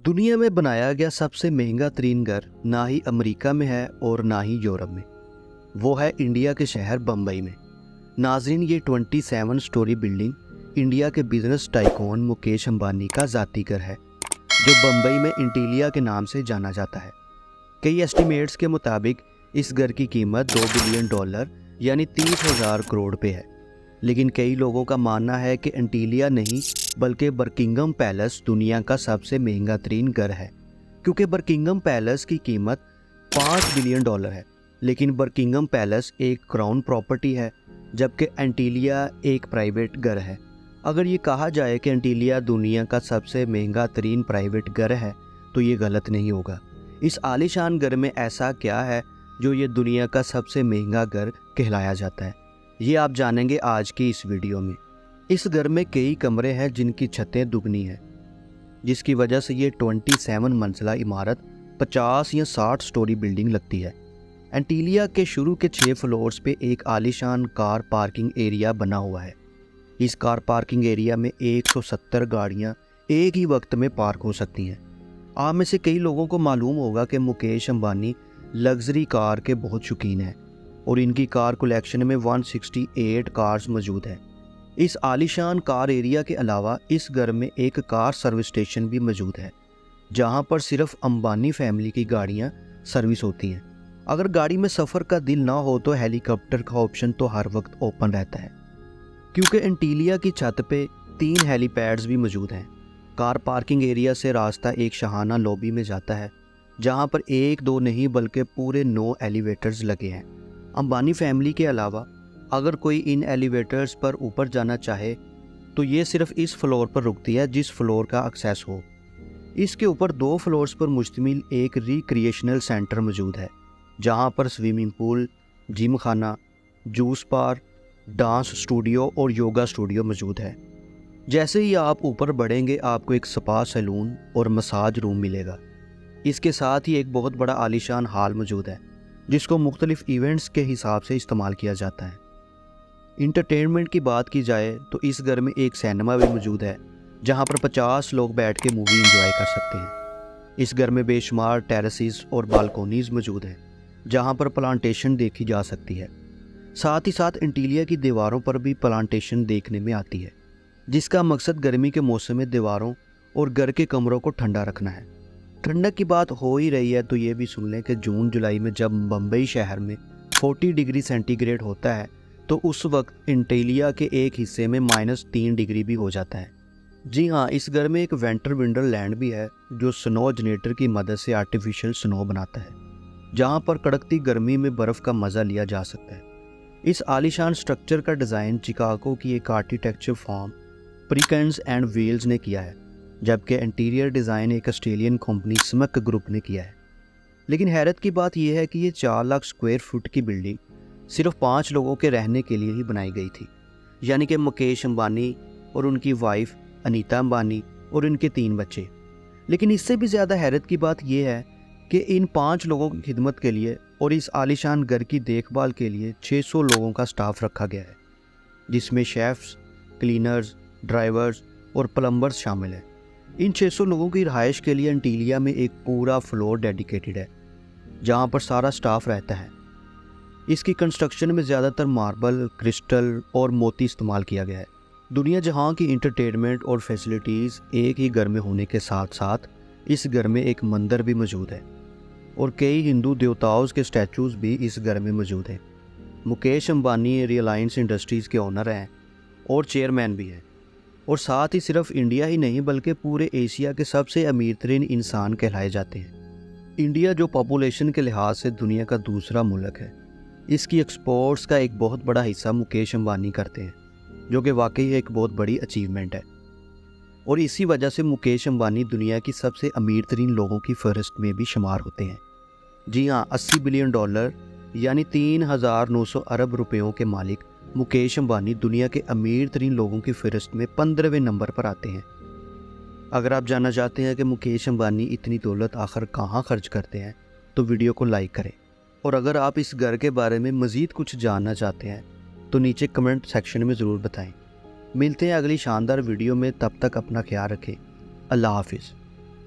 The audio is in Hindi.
दुनिया में बनाया गया सबसे महंगा तरीन घर ना ही अमेरिका में है और ना ही यूरोप में, वो है इंडिया के शहर बम्बई में। नाज़रीन, ये 27 स्टोरी बिल्डिंग इंडिया के बिजनेस टाइकून मुकेश अंबानी का ज़ाती घर है, जो बम्बई में इंटीलिया के नाम से जाना जाता है। कई एस्टिमेट्स के मुताबिक इस घर की कीमत $2 बिलियन यानी 30,000 करोड़ पे है। लेकिन कई लोगों का मानना है कि एंटीलिया नहीं बल्कि बकिंघम पैलेस दुनिया का सबसे महंगा तरीन घर है, क्योंकि बकिंघम पैलेस की कीमत $5 बिलियन है। लेकिन बकिंघम पैलेस एक क्राउन प्रॉपर्टी है, जबकि एंटीलिया एक प्राइवेट घर है। अगर ये कहा जाए कि एंटीलिया दुनिया का सबसे महंगा तरीन प्राइवेट घर है तो ये गलत नहीं होगा। इस आलीशान घर में ऐसा क्या है जो ये दुनिया का सबसे महंगा घर कहलाया जाता है, ये आप जानेंगे आज की इस वीडियो में। इस घर में कई कमरे हैं जिनकी छतें दुगनी हैं, जिसकी वजह से ये 27 मंजिला इमारत 50 या 60 स्टोरी बिल्डिंग लगती है। एंटीलिया के शुरू के 6 फ्लोर्स पे एक आलीशान कार पार्किंग एरिया बना हुआ है। इस कार पार्किंग एरिया में 170 गाड़ियाँ एक ही वक्त में पार्क हो सकती हैं। आप में से कई लोगों को मालूम होगा कि मुकेश अंबानी लग्जरी कार के बहुत शौकीन हैं और इनकी कार कलेक्शन में 168 कार्स मौजूद हैं। इस आलीशान कार एरिया के अलावा इस घर में एक कार सर्विस स्टेशन भी मौजूद है, जहां पर सिर्फ अंबानी फैमिली की गाड़ियां सर्विस होती हैं। अगर गाड़ी में सफ़र का दिल ना हो तो हेलीकॉप्टर का ऑप्शन तो हर वक्त ओपन रहता है, क्योंकि एंटीलिया की छत पे 3 हेलीपैड्स भी मौजूद हैं। कार पार्किंग एरिया से रास्ता एक शाहाना लॉबी में जाता है, जहां पर 1-2 नहीं बल्कि पूरे 9 एलिवेटर्स लगे हैं। अंबानी फैमिली के अलावा अगर कोई इन एलिवेटर्स पर ऊपर जाना चाहे तो ये सिर्फ इस फ्लोर पर रुकती है जिस फ्लोर का एक्सेस हो। इसके ऊपर 2 फ्लोर्स पर मुश्तमिल एक रिक्रिएशनल सेंटर मौजूद है, जहां पर स्विमिंग पूल, जिम खाना, जूस बार, डांस स्टूडियो और योगा स्टूडियो मौजूद है। जैसे ही आप ऊपर बढ़ेंगे आपको एक स्पा सैलून और मसाज रूम मिलेगा। इसके साथ ही एक बहुत बड़ा आलीशान हॉल मौजूद है, जिसको मुख्तलिफ इवेंट्स के हिसाब से इस्तेमाल किया जाता है। इंटरटेनमेंट की बात की जाए तो इस घर में एक सिनेमा भी मौजूद है, जहां पर 50 लोग बैठ के मूवी एंजॉय कर सकते हैं। इस घर में बेशुमार टेरेसेस और बालकोनीज मौजूद हैं, जहां पर प्लांटेशन देखी जा सकती है। साथ ही साथ एंटीलिया की दीवारों पर भी प्लांटेशन देखने में आती है, जिसका मकसद गर्मी के मौसम में दीवारों और घर के कमरों को ठंडा रखना है। ठंडक की बात हो ही रही है तो ये भी सुन लें कि जून जुलाई में जब बम्बई शहर में 40 डिग्री सेंटीग्रेड होता है तो उस वक्त एंटीलिया के एक हिस्से में -3 डिग्री भी हो जाता है। जी हाँ, इस घर में एक विंटर वंडरलैंड भी है, जो स्नो जनरेटर की मदद से आर्टिफिशियल स्नो बनाता है, जहाँ पर कड़कती गर्मी में बर्फ़ का मज़ा लिया जा सकता है। इस आलीशान स्ट्रक्चर का डिज़ाइन चिकागो की एक आर्किटेक्चर फॉर्म प्रिकेंस एंड व्हील्स ने किया है, जबकि इंटीरियर डिज़ाइन एक ऑस्ट्रेलियन कंपनी स्मक ग्रुप ने किया है। लेकिन हैरत की बात यह है कि ये 4 लाख स्क्वायर फुट की बिल्डिंग सिर्फ 5 लोगों के रहने के लिए ही बनाई गई थी, यानी कि मुकेश अंबानी और उनकी वाइफ अनीता अंबानी और उनके 3 बच्चे। लेकिन इससे भी ज़्यादा हैरत की बात यह है कि इन 5 लोगों की खिदमत के लिए और इस आलीशान घर की देखभाल के लिए 600 लोगों का स्टाफ रखा गया है, जिसमें शेफ्स, क्लीनर्स, ड्राइवर्स और प्लम्बर्स शामिल हैं। इन 600 लोगों की रिहाइश के लिए एंटीलिया में एक पूरा फ्लोर डेडिकेटेड है, जहां पर सारा स्टाफ रहता है। इसकी कंस्ट्रक्शन में ज़्यादातर मार्बल, क्रिस्टल और मोती इस्तेमाल किया गया है। दुनिया जहां की इंटरटेनमेंट और फैसिलिटीज़ एक ही घर में होने के साथ साथ इस घर में एक मंदिर भी मौजूद है और कई हिंदू देवताओं के स्टैचूज़ भी इस घर में मौजूद हैं। मुकेश अंबानी रिलायंस इंडस्ट्रीज़ के ओनर हैं और चेयरमैन भी हैं, और साथ ही सिर्फ इंडिया ही नहीं बल्कि पूरे एशिया के सबसे अमीर तरीन इंसान कहलाए जाते हैं। इंडिया जो पॉपुलेशन के लिहाज से दुनिया का दूसरा मुल्क है, इसकी एक्सपोर्ट्स का एक बहुत बड़ा हिस्सा मुकेश अंबानी करते हैं, जो कि वाकई एक बहुत बड़ी अचीवमेंट है। और इसी वजह से मुकेश अंबानी दुनिया की सबसे अमीर तरीन लोगों की फहरिस्त में भी शुमार होते हैं। जी हाँ, $80 बिलियन यानी 3,900 अरब रुपयों के मालिक मुकेश अंबानी दुनिया के अमीर तरीन लोगों की फहरिस्त में 15वें नंबर पर आते हैं। अगर आप जानना चाहते हैं कि मुकेश अंबानी इतनी दौलत आखिर कहाँ खर्च करते हैं तो वीडियो को लाइक करें, और अगर आप इस घर के बारे में मज़ीद कुछ जानना चाहते हैं तो नीचे कमेंट सेक्शन में ज़रूर बताएं। मिलते हैं अगली शानदार वीडियो में, तब तक अपना ख्याल रखें। अल्लाह हाफिज़।